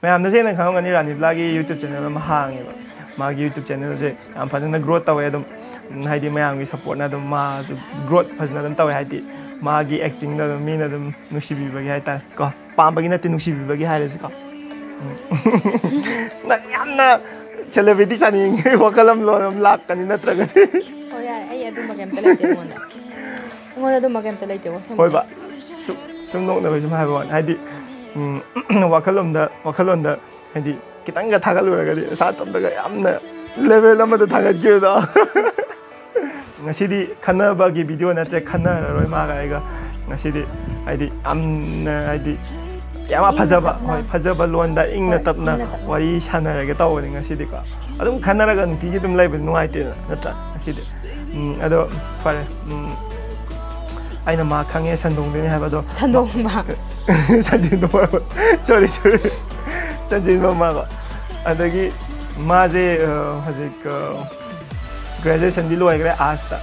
ꯃꯌꯥꯝꯅ ꯁꯦꯡꯅ ꯈꯪꯉꯝꯒꯅꯤ ꯔꯥꯅꯤꯕ꯭ꯂꯥꯒꯤ YouTube channel ꯑꯃ ꯍꯥꯡꯉꯦꯕ ꯃꯥꯒꯤ ꯌꯨꯇ꯭ꯌꯨꯕ ꯆꯦꯅꯦꯜꯁꯦ ꯌꯥꯝ ꯐꯖꯅ ꯒ꯭ꯔꯣꯠ ꯇꯧꯋꯦ ꯑꯗꯨꯝ ꯍꯥꯏꯗꯤ ꯃꯌꯥꯝꯒꯤ ꯁꯞꯄꯣꯔꯠꯅ ꯑꯗꯨꯝ ꯃꯥꯁꯨ ꯒ꯭ꯔꯣꯠ ꯐꯖꯅ ꯑꯗꯨꯝ ꯇꯧꯋꯦ ꯍꯥꯏꯗꯤ ꯃꯥꯒꯤ ꯑꯦꯛꯇꯤꯡꯗ ꯑꯗꯨꯝ ꯃꯤꯅ ꯑꯗꯨꯝ ꯅꯨꯡꯁꯤꯕꯤꯕꯒꯤ ꯍꯥꯏꯇꯥꯔꯦ ꯀꯣ ꯄꯥꯝꯕꯒꯤ ꯅꯠꯇꯦ ꯅꯨꯡꯁꯤꯕꯤꯕꯒꯤ ꯍꯥꯏꯔꯁꯤꯀꯣ ꯅꯪ ꯌꯥꯝꯅ ꯁꯦꯂꯦꯕ꯭ꯔꯤꯇꯤ ꯆꯥꯅꯤꯡꯉꯤ ꯋꯥꯈꯜ ꯑꯃ ꯂꯥꯛꯀꯅꯤ ꯅꯠꯇ꯭ꯔꯒꯗꯤ ꯍꯣꯏ ꯌꯥꯔꯦ ꯑꯩ ꯑꯗꯨꯝꯕ ꯀꯩꯝꯇ ꯂꯩꯇꯦ ꯑꯩꯉꯣꯟꯗ ꯑꯗꯨꯝꯕ ꯀꯩꯝꯇ ꯂꯩꯇꯦ ꯍꯣꯏꯕ ꯁꯨꯝ ꯅꯣꯛꯅꯕ ꯁꯨꯝ ꯍꯥꯏꯕ ꯋꯥꯅꯤ ꯍꯥꯏꯗꯤ ꯋꯥꯈꯜꯂꯣꯟꯗ ꯍꯥꯏꯗꯤ ꯈꯤꯇꯪꯒ ꯊꯥꯒꯠꯂꯨꯔꯒꯗꯤ ꯏꯁꯥꯇꯣꯝꯇꯒ ꯌꯥꯝꯅ ꯂꯦꯚꯦꯜ ꯑꯃꯗ ꯊꯥꯒꯠꯈꯤꯕꯗꯣ ꯉꯁꯤꯗꯤ ꯈꯟꯅꯕꯒꯤ ꯚꯤꯗꯤꯑꯣ ꯅꯠꯇ꯭ꯔꯦ ꯈꯟꯅꯔꯔꯣꯏ ꯃꯥꯒ ꯑꯩꯒ ꯉꯁꯤꯗꯤ ꯍꯥꯏꯗꯤ ꯌꯥꯝꯅ ꯍꯥꯏꯗꯤ ꯌꯥꯝ ꯐꯖꯕ ꯍꯣꯏ ꯐꯖꯕ ꯂꯣꯟꯗ ꯏꯪꯅ ꯇꯞꯅ ꯋꯥꯔꯤ ꯁꯥꯟꯅꯔꯒꯦ ꯇꯧꯕꯅꯤ ꯉꯁꯤꯗꯤꯀꯣ ꯑꯗꯨꯝ ꯈꯟꯅꯔꯒ ꯅꯨꯡꯇꯤꯒꯤ ꯑꯗꯨꯝ ꯂꯩꯕꯗꯤ ꯅꯨꯡꯉꯥꯏꯇꯦꯗꯅ ꯅꯠꯇ꯭ꯔꯥ ꯉꯁꯤꯗꯤ ꯑꯗꯣ ꯐꯔꯦ ꯑꯩꯅ ꯃꯥ ꯈꯪꯉꯦ ꯁꯟꯗꯣꯡꯗꯣꯏꯅꯤ ꯍꯥꯏꯕꯗꯣ ꯁꯟꯗꯣꯡꯕ ꯁꯟꯖꯤꯟꯕ ꯁꯣꯔꯤ ꯁꯟꯖꯤꯟꯕ ꯃꯥꯕ ꯑꯗꯒꯤ ꯃꯥꯁꯦ ꯍꯧꯖꯤꯛ ꯒ꯭ꯔꯦꯖꯨꯑꯦꯁꯟꯗꯤ ꯂꯣꯏꯈ꯭ꯔꯦ ꯑꯥꯔꯠꯁꯇ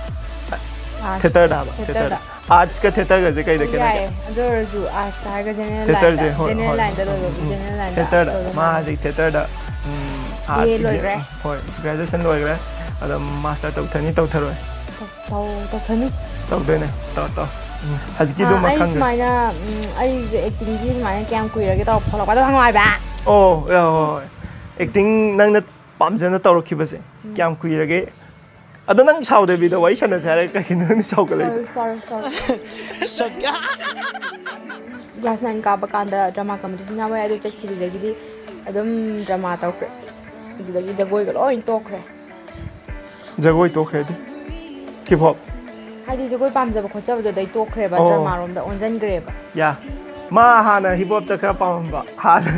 ꯊꯦꯇꯔꯗ ꯍꯥꯏꯕ ꯊꯦꯇꯔꯗ ꯑꯥꯔꯠꯁꯀ ꯊꯦꯇꯔꯒꯁꯦ ꯀꯩꯗ ꯈꯦꯠꯅꯒꯦ ꯑꯗꯨ ꯑꯣꯏꯔꯁꯨ ꯑꯥꯔꯠꯁꯇ ꯍꯥꯏꯔꯒ ꯊꯦꯇꯔꯁꯦ ꯖꯦꯅꯔꯦꯜ ꯂꯥꯏꯟꯗ ꯂꯣꯏꯕ ꯖꯦꯅꯔꯦꯜ ꯂꯥꯏꯟꯗ ꯊꯦꯇꯔꯗ ꯃꯥ ꯍꯧꯖꯤꯛ ꯊꯦꯇꯔꯗ ꯂꯣꯏꯈ꯭ꯔꯦ ꯍꯣꯏ ꯒ꯭ꯔꯦꯖꯨꯑꯦꯁꯟ ꯂꯣꯏꯈ꯭ꯔꯦ ꯑꯗꯣ ꯃꯥꯁꯇꯔ ꯇꯧꯊꯅꯤ ꯇꯧꯊꯔꯣꯏ ꯇꯧꯊꯅꯤ ꯇꯧꯗꯣꯏꯅꯦ ꯇꯧ ꯍꯧꯖꯤꯛꯀꯤꯗꯨꯃ ꯑꯩ ꯈꯪꯗ꯭ꯔꯦ ꯁꯨꯃꯥꯏꯅ ꯑꯩꯁꯦ ꯑꯦꯛꯇꯤꯡꯒꯤ ꯁꯨꯃꯥꯏꯅ ꯀꯌꯥꯝ ꯀꯨꯏꯔꯒꯦ ꯊꯣꯛꯂꯛꯄꯗꯣ ꯍꯪꯉꯣ ꯍꯥꯏꯕ ꯑꯣ ꯍꯣꯏ ꯑꯦꯛꯇꯤꯡ ꯅꯪꯅ ꯄꯥꯝꯖꯅ ꯇꯧꯔꯛꯈꯤꯕꯁꯦ ꯀꯌꯥꯝ ꯀꯨꯏꯔꯒꯦ ꯑꯗꯣ ꯅꯪ ꯁꯥꯎꯗꯕꯤꯗ ꯋꯥꯔꯤ ꯁꯥꯟꯅꯁꯦ ꯍꯥꯏꯔꯒ ꯀꯩꯒꯤꯅꯣ ꯅꯪ ꯁꯥꯎꯒꯠꯂꯛꯏꯗꯣ ꯀ꯭ꯂꯥꯁ 9 ꯀꯥꯕ ꯀꯥꯟꯗ ꯗ꯭ꯔꯃꯥ ꯀꯝꯄꯤꯇꯤꯁꯟ ꯌꯥꯎꯋꯦ ꯑꯗꯨ ꯆꯠꯈꯤꯕꯗꯒꯤꯗꯤ ꯑꯗꯨꯝ ꯗ꯭ꯔꯃꯥ ꯇꯧꯈ꯭ꯔꯦ ꯑꯗꯨꯗꯒꯤ ꯖꯒꯣꯏꯒ ꯂꯣꯏ ꯇꯣꯛꯈ꯭ꯔꯦ ꯖꯒꯣꯏ ꯇꯣꯛꯈ꯭ꯔꯦꯗꯤ ꯍꯤꯞ ꯍꯣꯞ ꯍꯥꯏꯗꯤ ꯖꯒꯣꯏ ꯄꯥꯝꯖꯕ ꯈꯣꯠꯆꯕꯗꯨꯗꯩ ꯇꯣꯛꯈ꯭ꯔꯦꯕ ꯗ꯭ꯔꯃꯥꯔꯣꯝꯗ ꯑꯣꯟꯁꯤꯟꯈ꯭ꯔꯦꯕ ꯌꯥ ꯃꯥ ꯍꯥꯟꯅ ꯍꯤꯞ ꯍꯣꯞꯇ ꯈꯔ ꯄꯥꯝꯃꯝꯕ ꯍꯥꯟꯅ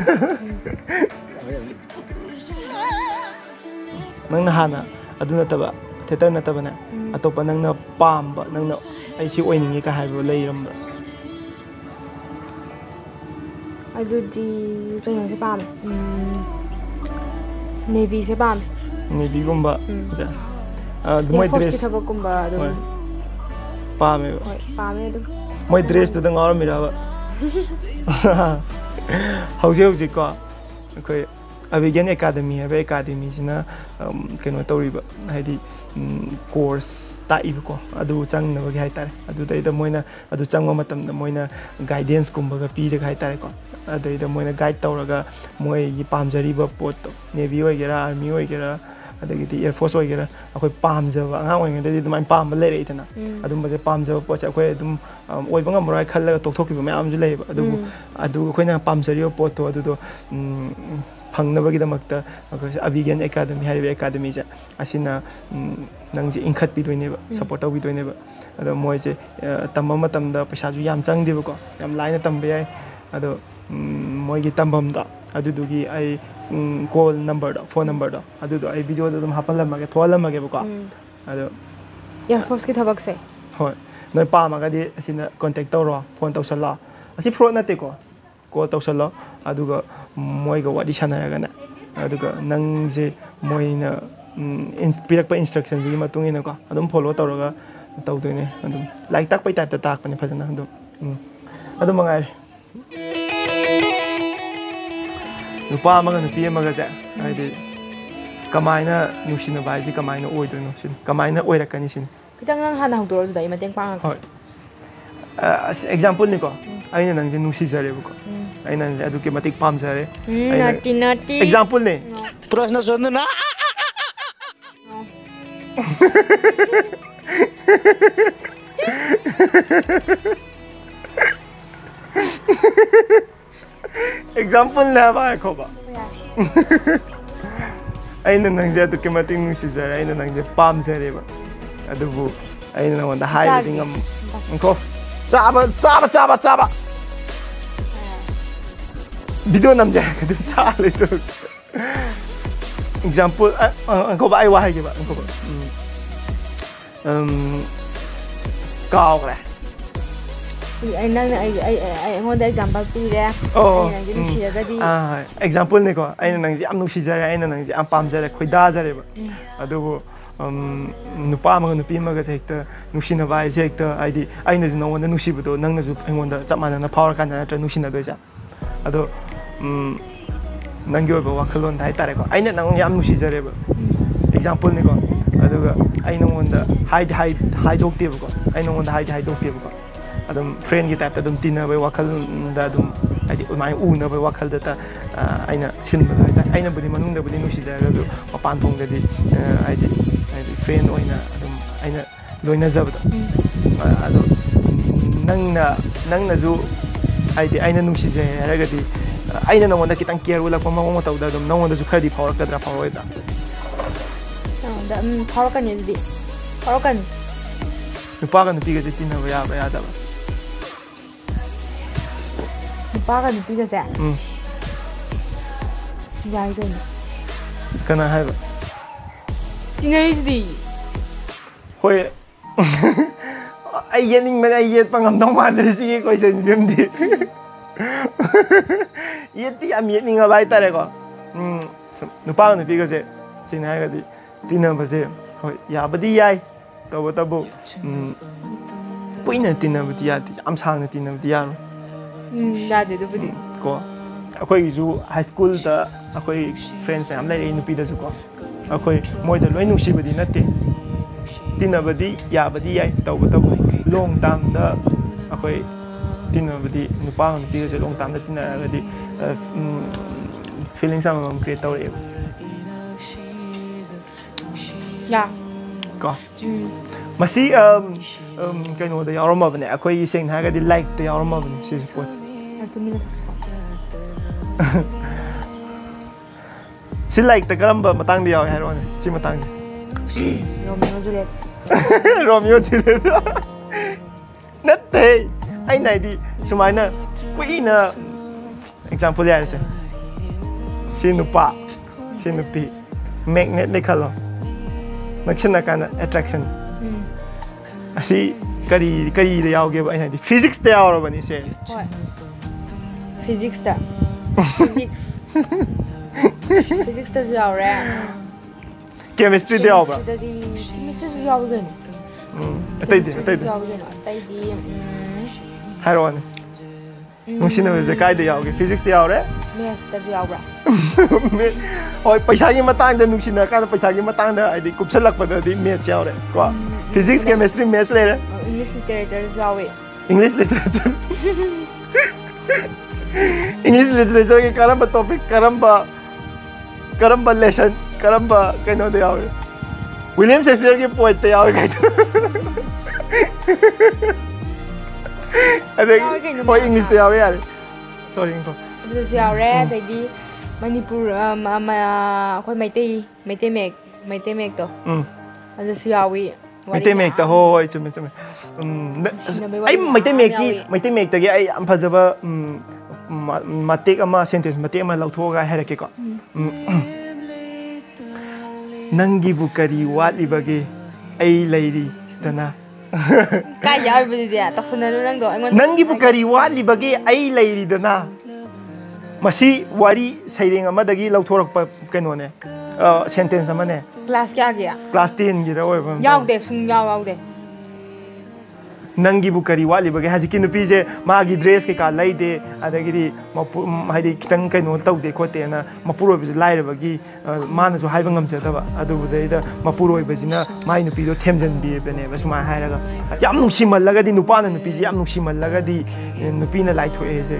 ꯅꯪꯅ ꯍꯥꯟꯅ ꯑꯗꯨ ꯅꯠꯇꯕ ꯊꯦꯇꯔ ꯅꯠꯇꯕꯅꯦ ꯑꯇꯣꯞꯄ ꯅꯪꯅ ꯄꯥꯝꯕ ꯅꯪꯅ ꯑꯩ ꯁꯤ ꯑꯣꯏꯅꯤꯡꯉꯤ ꯀ ꯍꯥꯏꯕ ꯂꯩꯔꯝꯕ꯭ꯔꯥ ꯑꯗꯨꯗꯤ ꯀꯩꯅꯣꯁꯦ ꯄꯥꯝꯃꯦ ꯅꯦꯚꯤꯁꯦ ꯄꯥꯝꯃꯦ ꯅꯦꯚꯤꯒꯨꯝꯕ ꯃꯣꯏ ꯏꯌꯥꯔꯐꯣꯔꯁꯀꯤ ꯗ꯭ꯔꯦꯁ ꯊꯕꯛꯀꯨꯝꯕ ꯑꯗꯨꯝ ꯍꯣꯏ ꯄꯥꯝꯃꯦꯕ ꯍꯣꯏ ꯄꯥꯝꯃꯦ ꯑꯗꯨꯝ ꯃꯣꯏ ꯗ꯭ꯔꯦꯁꯇꯨꯗ ꯉꯥꯎꯔꯝꯃꯤꯔꯕ ꯍꯧꯖꯤꯛꯀꯣ ꯑꯩꯈꯣꯏ ꯑꯕꯤꯒ꯭ꯌꯥꯟ ꯑꯦꯀꯥꯗꯃꯤ ꯍꯥꯏꯕ ꯑꯦꯀꯥꯗꯃꯤꯁꯤꯅ ꯀꯩꯅꯣ ꯇꯧꯔꯤꯕ ꯍꯥꯏꯗꯤ ꯀꯣꯔꯁ ꯇꯥꯛꯏꯕꯀꯣ ꯑꯗꯨ ꯆꯪꯅꯕꯒꯤ ꯍꯥꯏꯇꯥꯔꯦ ꯑꯗꯨꯗꯩꯗ ꯃꯣꯏꯅ ꯑꯗꯨ ꯆꯪꯕ ꯃꯇꯝꯗ ꯃꯣꯏꯅ ꯒꯥꯏꯗꯦꯟꯁꯀꯨꯝꯕꯒ ꯄꯤꯔꯒ ꯍꯥꯏꯇꯥꯔꯦꯀꯣ ꯑꯗꯩꯗ ꯃꯣꯏꯅ ꯒꯥꯏꯗ ꯇꯧꯔꯒ ꯃꯣꯏꯒꯤ ꯄꯥꯝꯖꯔꯤꯕ ꯄꯣꯠꯇꯣ ꯅꯦꯚꯤ ꯑꯣꯏꯒꯦꯔꯥ ꯑꯥꯔꯃꯤ ꯑꯣꯏꯒꯦꯔꯥ ꯑꯗꯒꯤꯗꯤ ꯏꯌꯥꯔꯐꯣꯔꯁ ꯑꯣꯏꯒꯦꯔꯥ ꯑꯩꯈꯣꯏ ꯄꯥꯝꯖꯕ ꯑꯉꯥꯡ ꯑꯣꯏꯔꯤꯉꯩꯗꯗꯤ ꯑꯗꯨꯃꯥꯏꯅ ꯄꯥꯝꯕ ꯂꯩꯔꯛꯏꯗꯅ ꯑꯗꯨꯝꯕꯁꯦ ꯄꯥꯝꯖꯕ ꯄꯣꯠꯁꯦ ꯑꯩꯈꯣꯏ ꯑꯗꯨꯝ ꯑꯣꯏꯕ ꯉꯝꯃꯔꯣꯏ ꯈꯜꯂꯒ ꯇꯣꯛꯊꯣꯛꯈꯤꯕ ꯃꯌꯥꯝ ꯑꯃꯁꯨ ꯂꯩꯌꯦꯕ ꯑꯗꯨꯕꯨ ꯑꯗꯨ ꯑꯩꯈꯣꯏꯅ ꯄꯥꯝꯖꯔꯤꯕ ꯄꯣꯠꯇꯣ ꯑꯗꯨꯗꯣ ꯐꯪꯅꯕꯒꯤꯗꯃꯛꯇ ꯑꯩꯈꯣꯏꯁꯦ ꯑꯕꯤꯒ꯭ꯌꯥꯟ ꯑꯦꯀꯥꯗꯃꯤ ꯍꯥꯏꯔꯤꯕ ꯑꯦꯀꯥꯗꯃꯤꯁꯦ ꯑꯁꯤꯅ ꯅꯪꯁꯦ ꯏꯟꯈꯠꯄꯤꯗꯣꯏꯅꯦꯕ ꯁꯞꯄꯣꯔꯠ ꯇꯧꯕꯤꯗꯣꯏꯅꯦꯕ ꯑꯗꯣ ꯃꯣꯏꯁꯦ ꯇꯝꯕ ꯃꯇꯝꯗ ꯄꯩꯁꯥꯁꯨ ꯌꯥꯝ ꯆꯪꯗꯦꯕꯀꯣ ꯌꯥꯝ ꯂꯥꯏꯅ ꯇꯝꯕ ꯌꯥꯏ ꯑꯗꯣ ꯃꯣꯏꯒꯤ ꯇꯝꯐꯝꯗꯣ ꯑꯗꯨꯗꯨꯒꯤ ꯑꯩ ꯀꯣꯜ ꯅꯝꯕꯔꯗꯣ ꯐꯣꯟ ꯅꯝꯕꯔꯗꯣ ꯑꯗꯨꯗꯣ ꯑꯩ ꯚꯤꯗꯤꯑꯣꯗ ꯑꯗꯨꯝ ꯍꯥꯞꯍꯜꯂꯝꯃꯒꯦ ꯊꯣꯛꯍꯜꯂꯝꯃꯒꯦꯕꯀꯣ ꯑꯗꯣ ꯏꯌꯥꯔꯐꯣꯔꯁꯀꯤ ꯊꯕꯛꯁꯦ ꯍꯣꯏ ꯅꯣꯏ ꯄꯥꯝꯃꯒꯗꯤ ꯑꯁꯤꯅ ꯀꯣꯟꯇꯦꯛ ꯇꯧꯔꯣ ꯐꯣꯟ ꯇꯧꯁꯜꯂꯣ ꯑꯁꯤ ꯐ꯭ꯔꯣꯗ ꯅꯠꯇꯦꯀꯣ ꯀꯣꯜ ꯇꯧꯁꯜꯂꯣ ꯑꯗꯨꯒ ꯃꯣꯏꯒ ꯋꯥꯔꯤ ꯁꯥꯟꯅꯔꯒꯅꯦ ꯑꯗꯨꯒ ꯅꯪꯁꯦ ꯃꯣꯏꯅ ꯄꯤꯔꯛꯄ ꯏꯟꯁꯇ꯭ꯔꯛꯁꯟꯗꯨꯒꯤ ꯃꯇꯨꯡ ꯏꯟꯅꯀꯣ ꯑꯗꯨꯝ ꯐꯣꯂꯣ ꯇꯧꯔꯒ ꯇꯧꯗꯣꯏꯅꯦ ꯑꯗꯨꯝ ꯂꯥꯏꯔꯤꯛ ꯇꯥꯛꯄꯩ ꯇꯥꯏꯞꯇ ꯇꯥꯛꯄꯅꯦ ꯐꯖꯅ ꯑꯗꯨꯝ ꯑꯗꯨ ꯃꯉꯥꯏꯔꯦ ꯅꯨꯄꯥ ꯑꯃꯒ ꯅꯨꯄꯤ ꯑꯃꯒꯁꯦ ꯍꯥꯏꯗꯤ ꯀꯃꯥꯏꯅ ꯅꯨꯡꯁꯤꯅꯕ ꯍꯥꯏꯁꯤ ꯀꯃꯥꯏꯅ ꯑꯣꯏꯗꯣꯏꯅꯣ ꯁꯤꯅꯤ ꯀꯃꯥꯏꯅ ꯑꯣꯏꯔꯛꯀꯅꯤ ꯁꯤꯅꯤ ꯈꯤꯇꯪ ꯅꯪ ꯍꯥꯟꯅ ꯍꯧꯗꯣꯔꯛꯑꯣ ꯑꯗꯨꯗ ꯑꯩ ꯃꯇꯦꯡ ꯄꯥꯡꯉꯛꯀꯦ ꯍꯣꯏ ꯑꯦꯛꯖꯥꯝꯄꯜꯅꯤꯀꯣ ꯑꯩꯅ ꯅꯪꯁꯦ ꯅꯨꯡꯁꯤꯖꯔꯦꯕꯀꯣ ꯑꯩꯅ ꯅꯪꯁꯦ ꯑꯗꯨꯛꯀꯤ ꯃꯇꯤꯛ ꯄꯥꯝꯖꯔꯦ ꯑꯦꯛꯖꯥꯝꯄꯜꯅꯦ प्रश्न सोध्नु न ꯑꯦꯛꯖꯥꯝꯄꯜꯅꯦ ꯍꯥꯏꯕ ꯉꯥꯏꯈꯣꯕ ꯑꯩꯅ ꯅꯪꯁꯦ ꯑꯗꯨꯛꯀꯤ ꯃꯇꯤꯛ ꯅꯨꯡꯁꯤꯖꯔꯦ ꯑꯩꯅ ꯅꯪꯁꯦ ꯄꯥꯝꯖꯔꯦꯕ ꯑꯗꯨꯕꯨ ꯑꯩꯅ ꯅꯉꯣꯟꯗ ꯍꯥꯏꯕꯗꯤ ꯉꯝꯈꯣ ꯆꯥꯕ ꯚꯤꯗꯤꯑꯣ ꯅꯝꯖꯦ ꯑꯗꯨꯝ ꯆꯥ ꯂꯩꯇꯕ ꯑꯦꯛꯖꯥꯝꯄꯜ ꯑꯪꯀꯣꯕ ꯑꯩ ꯋꯥ ꯍꯥꯏꯒꯦꯕ ꯑꯪꯀꯣꯕ ꯀꯥꯎꯈ꯭ꯔꯦ ꯅꯪꯅ ꯑꯩꯉꯣꯟꯗ ꯑꯦꯛꯖꯥꯝꯄꯜ ꯄꯤꯔꯦ ꯑꯩꯅ ꯅꯪꯁꯦ ꯅꯨꯡꯁꯤꯔꯒꯗꯤ ꯑꯦꯛꯖꯥꯝꯄꯜꯅꯤꯀꯣ ꯑꯩꯅ ꯅꯪꯁꯦ ꯌꯥꯝ ꯅꯨꯡꯁꯤꯖꯔꯦ ꯑꯩꯅ ꯅꯪꯁꯦ ꯌꯥꯝ ꯄꯥꯝꯖꯔꯦ ꯈꯣꯏꯗꯥꯖꯔꯦꯕ ꯑꯗꯨꯕꯨ ꯅꯨꯄꯥ ꯑꯃꯒ ꯅꯨꯄꯤ ꯑꯃꯒꯁꯦ ꯍꯦꯛꯇ ꯅꯨꯡꯁꯤꯅꯕ ꯍꯥꯏꯁꯦ ꯍꯦꯛꯇ ꯍꯥꯏꯗꯤ ꯑꯩꯅꯁꯨ ꯅꯉꯣꯟꯗ ꯅꯨꯡꯁꯤꯕꯗꯣ ꯅꯪꯅꯁꯨ ꯑꯩꯉꯣꯟꯗ ꯆꯞ ꯃꯥꯟꯅꯅ ꯐꯥꯎꯔꯀꯥꯟꯗ ꯅꯠꯇ꯭ꯔ ꯅꯨꯡꯁꯤꯅꯗꯣꯏꯁꯦ ꯑꯗꯣ ꯅꯪꯒꯤ ꯑꯣꯏꯕ ꯋꯥꯈꯜꯂꯣꯟꯗ ꯍꯥꯏꯇꯥꯔꯦꯀꯣ ꯑꯩꯅ ꯅꯪ ꯌꯥꯝ ꯅꯨꯡꯁꯤꯖꯔꯦꯕ ꯑꯦꯛꯖꯥꯝꯄꯜꯅꯤꯀꯣ ꯑꯗꯨꯒ ꯑꯩ ꯅꯉꯣꯟꯗ ꯍꯥꯏꯗꯣꯛꯇꯦꯕꯀꯣ ꯑꯩ ꯅꯉꯣꯟꯗ ꯍꯥꯏꯗꯣꯛꯇꯦꯕꯀꯣ ꯑꯗꯨꯝ ꯐ꯭ꯔꯦꯟꯒꯤ ꯇꯥꯏꯞꯇ ꯑꯗꯨꯝ ꯇꯤꯟꯅꯕꯩ ꯋꯥꯈꯜꯗ ꯑꯗꯨꯝ ꯍꯥꯏꯗꯤ ꯑꯗꯨꯃꯥꯏꯅ ꯎꯅꯕꯩ ꯋꯥꯈꯜꯗ ꯑꯩꯅ ꯁꯤꯟꯕꯗꯣ ꯍꯥꯏꯇꯥꯔꯦ ꯑꯩꯅꯕꯨꯗꯤ ꯃꯅꯨꯡꯗꯕꯨꯗꯤ ꯅꯨꯡꯁꯤꯖꯔꯒꯁꯨ ꯃꯄꯥꯟ ꯊꯣꯡꯗꯗꯤ ꯍꯥꯏꯗꯤ ꯐ꯭ꯔꯦꯟ ꯑꯣꯏꯅ ꯑꯗꯨꯝ ꯑꯩꯅ ꯂꯣꯏꯅꯖꯕꯗꯣ ꯑꯗꯣ ꯅꯪꯅꯁꯨ ꯍꯥꯏꯗꯤ ꯑꯩꯅ ꯅꯨꯡꯁꯤꯖꯩ ꯍꯥꯏꯔꯒꯗꯤ ꯑꯩꯅ ꯅꯉꯣꯟꯗ ꯈꯤꯇꯪ ꯀꯦꯌꯔ ꯎꯠꯂꯛꯄ ꯃꯑꯣꯡ ꯃꯇꯧꯗ ꯑꯗꯨꯝ ꯅꯉꯣꯟꯗꯁꯨ ꯈꯔꯗꯤ ꯐꯥꯎꯔꯛꯀꯗ꯭ꯔꯥ ꯐꯥꯎꯔꯛꯑꯣꯏꯗ꯭ꯔꯥ ꯐꯥꯎꯔꯛꯀꯅꯤ ꯑꯗꯨꯗꯤ ꯐꯥꯎꯔꯛꯀꯅꯤ ꯅꯨꯄꯥꯒ ꯅꯨꯄꯤꯒꯁꯦ ꯇꯤꯟꯅꯕ ꯌꯥꯕ ꯌꯥꯗꯕ ꯅꯨꯄꯥꯒ ꯅꯨꯄꯤꯒꯁꯦ ꯌꯥꯏ ꯀꯩꯅꯣ ꯀꯅꯥ ꯍꯥꯏꯕ ꯇꯤꯟꯅꯔꯤꯁꯤꯗꯤ ꯍꯣꯏ ꯑꯩ ꯌꯦꯠꯅꯤꯡꯕꯅ ꯑꯩ ꯌꯦꯠꯄ ꯉꯝꯗꯧ ꯃꯥꯟꯗ꯭ꯔꯦ ꯁꯤꯒꯤ ꯀꯣꯏꯁꯟꯁꯤꯃꯗꯤ ꯌꯦꯠꯇꯤ ꯌꯥꯝ ꯌꯦꯠꯅꯤꯡꯉꯕ ꯍꯥꯏꯇꯥꯔꯦꯀꯣ ꯅꯨꯄꯥꯒ ꯅꯨꯄꯤꯒꯁꯦ ꯁꯦꯡꯅ ꯍꯥꯏꯔꯒꯗꯤ ꯇꯤꯟꯅꯕꯁꯦ ꯍꯣꯏ ꯌꯥꯕꯗꯤ ꯌꯥꯏ ꯇꯧꯕꯇꯕꯨ ꯀꯨꯏꯅ ꯇꯤꯟꯅꯕꯗꯤ ꯌꯥꯗꯦ ꯌꯥꯝ ꯁꯥꯡꯅ ꯇꯤꯟꯅꯕꯗꯤ ꯌꯥꯔꯣꯏ ꯌꯥꯗꯦ ꯑꯗꯨꯕꯨꯗꯤ ꯀꯣ ꯑꯩꯈꯣꯏꯒꯤꯁꯨ ꯍꯥꯏ ꯁ꯭ꯀꯨꯜꯗ ꯑꯩꯈꯣꯏ ꯐ꯭ꯔꯦꯟꯁ ꯃꯌꯥꯝ ꯂꯩꯔꯛꯏ ꯅꯨꯄꯤꯗꯁꯨꯀꯣ ꯑꯩꯈꯣꯏ ꯃꯣꯏꯗ ꯂꯣꯏ ꯅꯨꯡꯁꯤꯕꯗꯤ ꯅꯠꯇꯦ ꯇꯤꯟꯅꯕꯗꯤ ꯌꯥꯕꯗꯤ ꯌꯥꯏ ꯇꯧꯕꯇꯕꯨ ꯂꯣꯡ ꯇꯥꯝꯗ ꯑꯩꯈꯣꯏ ꯇꯤꯟꯅꯕꯗꯤ ꯅꯨꯄꯥꯒ ꯅꯨꯄꯤꯒꯁꯦ ꯂꯣꯡ ꯇꯥꯝꯗ ꯇꯤꯟꯅꯔꯒꯗꯤ ꯐꯤꯂꯤꯡꯁ ꯑꯃꯃꯝ ꯀ꯭ꯔꯤꯌꯦꯠ ꯇꯧꯔꯛꯑꯦꯕ ꯌꯥ ꯀꯣ ꯃꯁꯤ ꯀꯩꯅꯣꯗ ꯌꯥꯎꯔꯝꯃꯕꯅꯦ ꯑꯩꯈꯣꯏꯒꯤ ꯁꯦꯡꯅ ꯍꯥꯏꯔꯒꯗꯤ ꯂꯥꯏꯛꯇ ꯌꯥꯎꯔꯝꯃꯕꯅꯦ ꯁꯤꯒꯤ ꯄꯣꯠꯁꯦ ꯁꯤ ꯂꯥꯏꯛꯇ ꯀꯔꯝꯕ ꯃꯇꯥꯡꯗ ꯌꯥꯎꯋꯦ ꯍꯥꯏꯔꯛꯑꯣꯅꯦ ꯁꯤ ꯃꯇꯥꯡꯁꯦ ꯔꯣꯃꯤꯌꯣ ꯖꯨꯂꯤꯌꯦꯠ ꯔꯣꯃꯤꯌꯣ ꯖꯨꯂꯤꯌꯦꯠ ꯅꯠꯇꯦ ꯑꯩꯅ ꯍꯥꯏꯗꯤ ꯁꯨꯃꯥꯏꯅ ꯀꯨꯏꯅ ꯑꯦꯛꯖꯥꯝꯄꯜ ꯌꯥꯔꯁꯦ ꯁꯤ ꯅꯨꯄꯥ ꯁꯤ ꯅꯨꯄꯤ ꯃꯦꯒꯅꯦꯠꯅꯤ ꯈꯜꯂꯣ ꯅꯛꯁꯤꯟꯅꯀꯥꯟꯗ ꯑꯦꯇ꯭ꯔꯦꯛꯁꯟ ꯑꯁꯤ ꯀꯔꯤꯗ ꯌꯥꯎꯒꯦꯕ ꯑꯩꯅ ꯍꯥꯏꯗꯤ ꯐꯤꯖꯤꯛꯁꯇ ꯌꯥꯎꯔꯕꯅꯤ ꯁꯦ ꯍꯣꯏ ꯐꯤꯖꯤꯛꯁꯇ ꯐꯤꯖꯤꯛꯁꯇꯁꯨ ꯌꯥꯎꯔꯦ ꯀꯦꯃꯤꯁꯇ꯭ꯔꯤꯗ ꯌꯥꯎꯕ꯭ꯔꯥ ꯀꯦꯃꯤꯁꯇ꯭ꯔꯤꯗꯁꯨ ꯌꯥꯎꯋꯤ ꯀꯩꯅꯣ ꯑꯇꯩꯗꯤ ꯌꯥꯎꯋꯤ ꯀꯩꯅꯣ ꯑꯇꯩꯗꯤ ꯍꯥꯏꯔꯛꯑꯣꯅꯦ ꯅꯨꯡꯁꯤꯅꯕꯁꯦ ꯀꯥꯏꯗ ꯌꯥꯎꯒꯦ ꯐꯤꯖꯤꯛꯁꯇ ꯌꯥꯎꯔꯦ ꯃꯦꯠꯁꯇꯁꯨ ꯌꯥꯎꯕ꯭ꯔꯥ ꯍꯣꯏ ꯄꯩꯁꯥꯒꯤ ꯃꯇꯥꯡꯗ ꯅꯨꯡꯁꯤꯅꯔꯀꯥꯟꯗ ꯄꯩꯁꯥꯒꯤ ꯃꯇꯥꯡꯗ ꯍꯥꯏꯗꯤ ꯀꯨꯞꯁꯜꯂꯛꯄꯗꯗꯤ ꯃꯦꯠꯁ ꯌꯥꯎꯔꯦ ꯀꯣ ꯐꯤꯖꯤꯛꯁ ꯀꯦꯃꯤꯁꯇ꯭ꯔꯤ ꯃꯦꯠꯁ ꯂꯩꯔꯦ ꯏꯪꯂꯤꯁ ꯂꯤꯇꯔꯦꯆꯔꯁꯨ ꯌꯥꯎꯋꯤ ꯏꯪꯂꯤꯁ ꯂꯤꯇꯔꯦꯆꯔ ꯏꯪꯂꯤꯁ ꯂꯤꯇꯔꯦꯆꯔꯒꯤ ꯀꯔꯝꯕ ꯇꯣꯄꯤꯛ ꯀꯔꯝꯕ ꯂꯦꯁꯟ ꯀꯔꯝꯕ ꯀꯩꯅꯣꯗ ꯌꯥꯎꯋꯤ ꯋꯤꯂꯤꯌꯝ ꯁꯦꯛꯁꯄꯤꯌꯔꯒꯤ ꯄꯣꯏꯠꯇ ꯌꯥꯎꯋꯤ ꯀꯥꯏꯁꯨ ꯑꯗꯒꯤ ꯍꯣꯏ ꯏꯪꯂꯤꯁꯇ ꯌꯥꯎꯋꯦ ꯌꯥꯔꯦ ꯁꯣꯔꯤ ꯏꯪꯀꯣ ꯑꯗꯨꯗꯁꯨ ꯌꯥꯎꯔꯦ ꯑꯗꯩꯗꯤ ꯃꯅꯤꯄꯨꯔ ꯑꯩꯈꯣꯏ ꯃꯩꯇꯩ ꯃꯌꯦꯛꯇꯣ ꯑꯗꯨꯁꯨ ꯌꯥꯎꯋꯤ ꯃꯩꯇꯩ ꯃꯌꯦꯛꯇ ꯍꯣꯏ ꯆꯨꯝꯃꯦ ꯆꯨꯝꯃꯦ ꯑꯩ ꯃꯩꯇꯩ ꯃꯌꯦꯛꯇꯒꯤ ꯑꯩ ꯌꯥꯝ ꯐꯖꯕ ꯃꯇꯦꯛ ꯑꯃ ꯁꯦꯟꯇꯦꯟꯁ ꯃꯇꯦꯛ ꯑꯃ ꯂꯧꯊꯣꯛꯑꯒ ꯍꯥꯏꯔꯛꯀꯦꯀꯣ ꯅꯪꯒꯤꯕꯨ ꯀꯔꯤ ꯋꯥꯠꯂꯤꯕꯒꯦ ꯑꯩ ꯂꯩꯔꯤꯗꯅ ꯀꯥꯏ ꯌꯥꯎꯔꯤꯕꯗꯨꯗꯤ ꯇꯧꯁꯟꯅꯅꯨ ꯅꯪꯗꯣ ꯑꯩꯉꯣꯟꯗ ꯅꯪꯒꯤꯕꯨ ꯀꯔꯤ ꯋꯥꯠꯂꯤꯕꯒꯦ ꯑꯩ ꯂꯩꯔꯤꯗꯅ ꯃꯁꯤ ꯋꯥꯔꯤ ꯁꯩꯔꯦꯡ ꯑꯃꯗꯒꯤ ꯂꯧꯊꯣꯔꯛꯄ ꯀꯩꯅꯣꯅꯦ ꯁꯦꯟꯇꯦꯟꯁ ꯑꯃꯅꯦ ꯀ꯭ꯂꯥꯁ ꯀꯌꯥꯒꯤ ꯀ꯭ꯂꯥꯁ 10ꯒꯤꯗ ꯑꯣꯏꯕ ꯌꯥꯎꯗꯦ ꯌꯥꯎꯗꯦ ꯅꯪꯒꯤꯕꯨ ꯀꯔꯤ ꯋꯥꯠꯂꯤꯕꯒꯦ ꯍꯧꯖꯤꯛꯀꯤ ꯅꯨꯄꯤꯁꯦ ꯃꯥꯒꯤ ꯗ꯭ꯔꯦꯁ ꯀꯩꯀꯥ ꯂꯩꯗꯦ ꯑꯗꯒꯤꯗꯤ ꯍꯥꯏꯗꯤ ꯈꯤꯇꯪ ꯀꯩꯅꯣ ꯇꯧꯗꯦ ꯈꯣꯠꯇꯦꯅ ꯃꯄꯨꯔꯣꯏꯕꯁꯨ ꯂꯥꯏꯔꯕꯒꯤ ꯃꯥꯅꯁꯨ ꯍꯥꯏꯕ ꯉꯝꯖꯗꯕ ꯑꯗꯨꯕꯨꯗꯩꯗ ꯃꯄꯨꯔꯣꯏꯕꯁꯤꯅ ꯃꯥꯏ ꯅꯨꯄꯤꯗꯣ ꯊꯦꯝꯖꯤꯟꯕꯤꯕꯅꯦꯕ ꯁꯨꯃꯥꯏꯅ ꯍꯥꯏꯔꯒ ꯌꯥꯝ ꯅꯨꯡꯁꯤꯃꯜꯂꯒꯗꯤ ꯅꯨꯄꯥꯅ ꯅꯨꯄꯤꯁꯦ ꯌꯥꯝ ꯅꯨꯡꯁꯤꯃꯜꯂꯒꯗꯤ ꯅꯨꯄꯤꯅ ꯂꯥꯏꯊꯣꯛꯑꯦꯁꯦ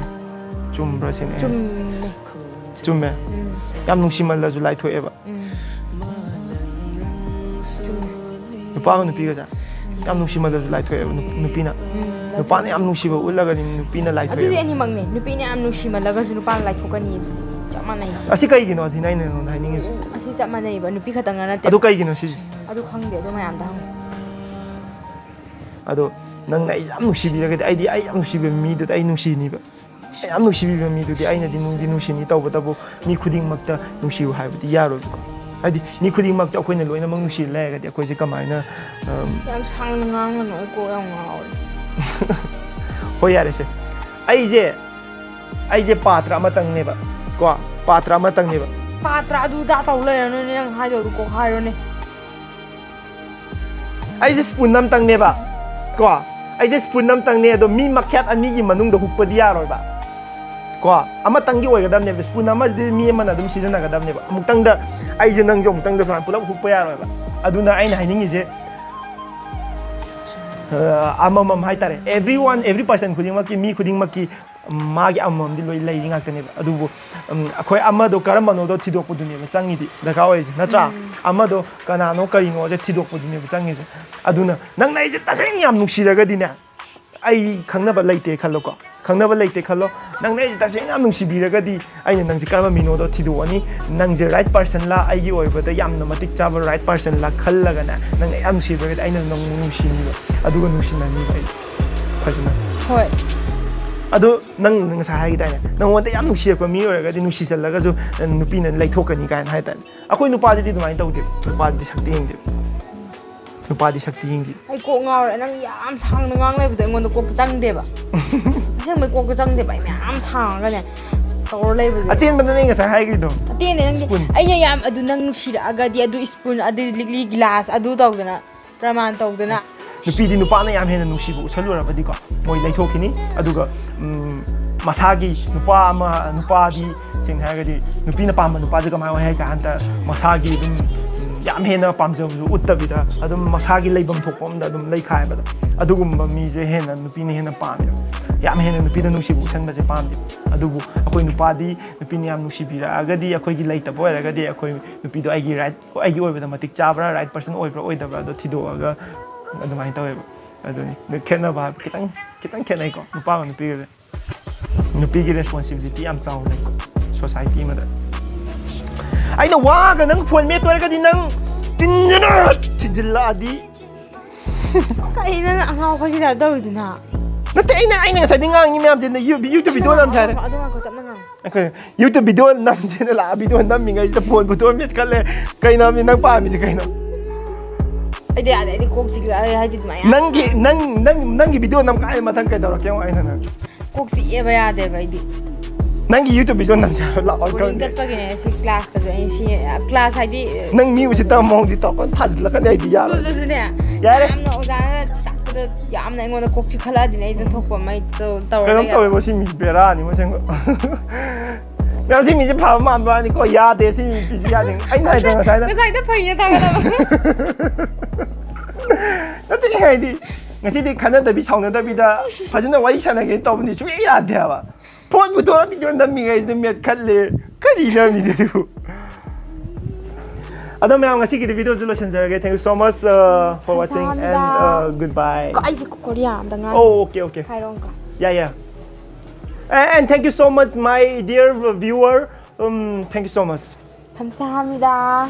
ꯆꯨꯝꯕ꯭ꯔꯥ ꯁꯤꯅꯦ ꯆꯨꯝꯃꯦ ꯌꯥꯝ ꯅꯨꯡꯁꯤꯃꯜꯂꯁꯨ ꯂꯥꯏꯊꯣꯛꯑꯦꯕ नुपागा नुपीगा याम नुसीमदसु लाइथोएबा नुपीना नुपाना याम नुसीबा उल्लगनि नुपीना लाइथोएबा अदुदि अनि मंगने नुपीना याम नुसीमलगसु नुपाना लाइथोकनि चप मानै असि कइगिनो थिना इन हाइनिङे असि चप मानैबा नुपी खतंग नते अदु कइगिनो सि अदु खंगे अदु मयाम दा हंग अदु नंगना याम नुसीबिरगदि आइदि आइ याम नुसीबे मीदु आइ नुसीनिबा याम नुसीबिबा मीदुदि आइनदि नुसीनि तौबतबु मी खुदिंगमक्ता नुसीउ हाइबदि यारोबको आदि नि खुदिंगमक्ता अखोइना लोइनमक नुसी लायगदि अखोइसे कमाइना याम सांग ngang no ko याम ngaw हो यारेसे आइजे पात्र अमतंगनेबा को पात्र अमतंगनेबा पात्र अदु दा तौ लेरनो ने नंग हाइदो को हाइरोने आइजे स्पून नमतंगनेबा को आइजे स्पून नमतंगने अदो मी मख्यात अनि गि मनुंग the हुक्पदि यारोइबा ko amatang gi oigadamne spoon amadi mi amana dum sijanagadamne ba amutang da ai je nang jo amutang da fan pulap hukpa yaro ba aduna aina hainingi je amamam haitare every person khuding maki mi khuding maki magi amam di loi lai ngakane ba adubu akhoi amado karamano do thidok puduni ba changi di daka oi je natra amado kanano karino je thidok puduni ba changi je aduna nang nai je taseng yam nuksiraga dina ai khangna ba laite khallo ko khangna ba laite khallo nang nai je taseng yam nuksibiraga di ai nang je karma mino do thido ani nang je right person la ai gi oi ba da yam na matik chaba right person la khallaga na nang ai am sibiraga ai nang nuksini ba aduga nuksina ni ai phajna hoi ado nang sa hai dai nang wonte yam nuksi ko mi ora ga di nuksi sal ga ju nupi na lai thokani kan hai tan akoi nupa di dumai tawde nupa di sakti ing nupa di sakti ing ai ko ngaur nang yam sang na ngang lai bu ngon ko chang de ba sem mai ko chang de ba yam sang ga ne tor lai bu aten ban nang sa hai gi do aten ne nang ai nya yam adu nang nuksi ra ga di adu spoon adu ligli glass adu tawdana praman tawdana nupi di nupa na yam hena nuksi bu chalu ra ba di ko moi lai thokini aduga masagi nupa di sing hai ga di nupi na pam nupa ji ga mai hai ka hanta masagi dum yam hena pam jo uttabida adum masagi leibam thokpom da dum lai khai ba da adugum mi je hena nupi ni hena pam yam hena nupi da nuksi bu san ba je pam di adubu akoi nupa di nupi ni yam nuksi bi ra ga di akoi gi lai ta bo ra ga di akoi nupi do ai gi right ai gi oi ba da matik chabra right person oi bra oi da bra do thido ga adumai tawe ba aduni ne kena ba kitang kenai ko nupa nupi gi responsibility am chaw nei society ma da aina wa ga nang phone me to ga di nang tinjana tijilla di kai na angau khoi gi da dau du na nate aina sa dinga ngi myam je na youtube video nam sa adu nga ko tam ngang okay youtube video nam je na la video nam mi ngai sa phone bu to met kale kai nam ni nang pa mi je kai na ai de ai kok si ga ai di ma ya nangi video nam kai mathang kai dawra kyau aina na kok si e ba ya de ba di nangi youtube video nam sa la all kan gat pa gi ne si class ta ai si class ai di nang mi usi ta mong di to kon thaj la kan ai di ya school da ne yare am na ozana ta da yam na ngon kok si khala di ne da thok pa mai to taw kai ram taw bo si mi bera ni mo seng Yang si mi je pa ma ba ni ko ya de si mi bi ya ding ai nai da sai da sai da phai ya ta ga da那这个的，我现在看到特别吵的特别的，反正我以前那个到你注意下的吧，破不多了，比较难明白的面看嘞，看你那面的都。Adam yang ngasih kita video dulu saja. Thank you so much for watching and goodbye. Kau aja Korea dengan. Oh okay. Hai Rongka. Yeah. And thank you so much, my dear viewer. Thank you so much. 감사합니다.